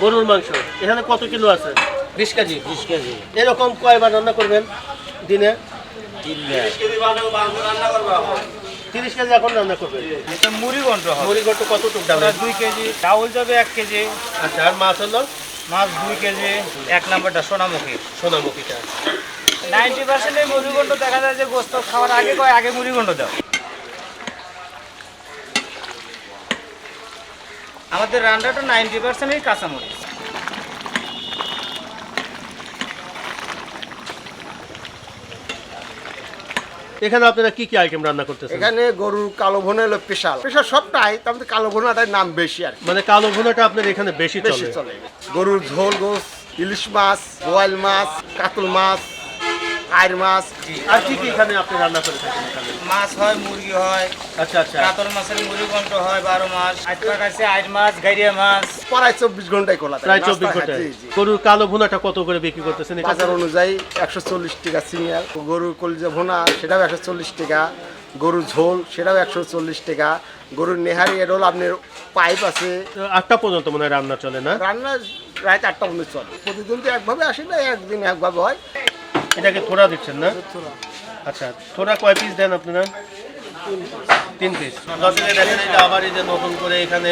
গরুর মাংস এখানে কত কিলো আছে? 20 কেজি 20 কেজি এরকম কয়বার রান্না করবেন দিনে? 3 বার 30 কেজি এখন রান্না করবেন। এটা মুড়ি ঘন্ট হবে। মুড়ি ঘন্ট কতটুকু ডাল? 2 কেজি, চাউল যাবে 1 কেজি, আচ্ছা, আর মাছ হলো? মাছ 2 কেজি। এক নাম্বারটা সোনামুখী। সোনামুখীটা 90% এই মুড়ি ঘন্ট দেখা যায় যে গোস্ত খাওয়ার আগে কয় আগে মুড়ি ঘন্ট দাও। আমাদের রান্নাটা 90%ই কাঁচামরিচ। এখানে আপনারা কি কি আইটেম রান্না করতেছেন? এখানে গরুর কালো ভুনা হলো স্পেশাল সবটাই, তার কালো ভুনাটার নাম বেশি আর কি। মানে কালো ভুনাটা আপনার এখানে বেশি বেশি চলে। চলে গরুর ঝোল, গোস, ইলিশ মাছ, বোয়াল মাছ, কাতল মাছ, আইর মাছ। আর কি কি এখানে আপনি রান্না করে থাকেন এখানে? মাছ হয়, মুরগি হয়, আচ্ছা আচ্ছা, কাতল মাছের মুড়ি ঘন্ট হয় 12 মাস। আজকাল আছে আইর মাছ, গাইরিয়া মাছ। প্রায় 24 ঘন্টায় খোলা থাকে। প্রায় 24 ঘন্টায়। গরুর কালো ভুনাটা কত করে বিক্রি করতেছেন এখানে? বাজার অনুযায়ী 140 টাকা সিঙ্গেল। গরুর কলিজা ভুনা সেটাও 140 টাকা। গরুর ঝোল সেটাও 140 টাকা। গরুর নেহারি এরোল আপনার পাইপ আছে। 8টা পর্যন্ত মনে হয় রান্না চলে না? রান্না রাত 8টা পর্যন্ত চলে। প্রতিদিন তো একভাবে আসে না, একদিন একভাবে হয়। এটাকে থোড়া দিচ্ছেন না? আচ্ছা, থোড়া কয় পিস দেন আপনারা? 3 পিস। দর্শকে দেখেন এটা আবার এই যে নতুন করে এখানে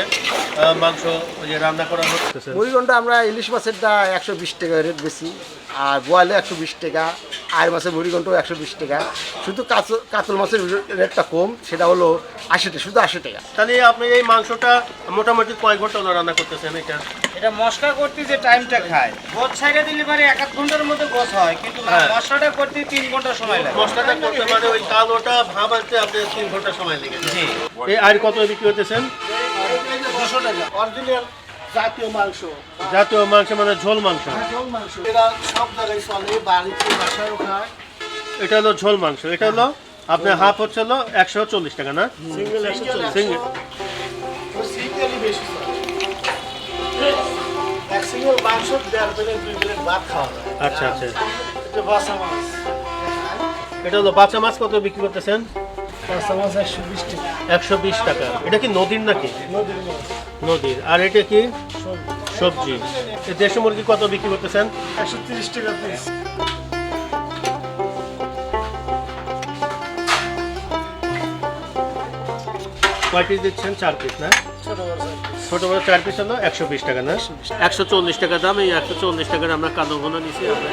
মাংস ওই যে রান্না করা হচ্ছে। মুড়িঘণ্টা আমরা ইলিশ মাছেরটা 120 টাকা রেট বেশি, আর বোয়ালে 120 টাকা, আয়ের মাছের মুড়িঘণ্টাও 120 টাকা। শুধু কাতল মাছের রেটটা কম, সেটা হলো 80 টাকা, শুধু 80 টাকা। তাহলে আপনি এই মাংসটা মোটামুটি কয় ঘন্টা হলো রান্না করতেছেন এটা? এটা মশলা করতে যে টাইমটা খায়, গোছ ছাইড়া দিলে পারে 1 ঘন্টার মধ্যে গোছ হয়, কিন্তু মশলাটা করতে 3 ঘন্টা সময় লাগে। মশলাটা করতে মানে ওই কালোটা ভাব আনতে আপনি 3 ঘন্টা সময় লেগেছে। জি। এই আর কত বিক্রি করতেছেন? 200 টাকা অরিজিনাল জাতীয় মাংস। জাতীয় মাংস মানে ঝোল মাংস। ঝোল মাংস এটা সব জায়গায় চলে, বাড়িতে বাসায়ও খায়। এটা হলো ঝোল মাংস। এটা হলো আপনার হাফ হচ্ছে হলো 140 টাকা না? সিঙ্গেল 140। সিঙ্গেল সিঙ্গেলই বেশি চলে। এক সিঙ্গেল মাংস 1.5 প্লেট 2 প্লেট ভাত খাওয়া যায়। আচ্ছা আচ্ছা। এটা বাসা মাছ। এটা হলো বাচ্চা মাছ কত বিক্রি করতেছেন? বাসা মাছ 120 টাকা। 120 টাকা। এটা কি নদীর নাকি? নদীর মাছ। নদীর। আর এটা কি সবজি? এই দেশি মুরগি কত বিক্রি করতেছেন? 130 টাকা পিস। কয় পিস দিচ্ছেন? 4 পিস না? ছোট বড় 4 পিস হলো 120 টাকা না? 140 টাকা দাম। এই 140 টাকার আমরা কালো ভুনা নিছি আমরা।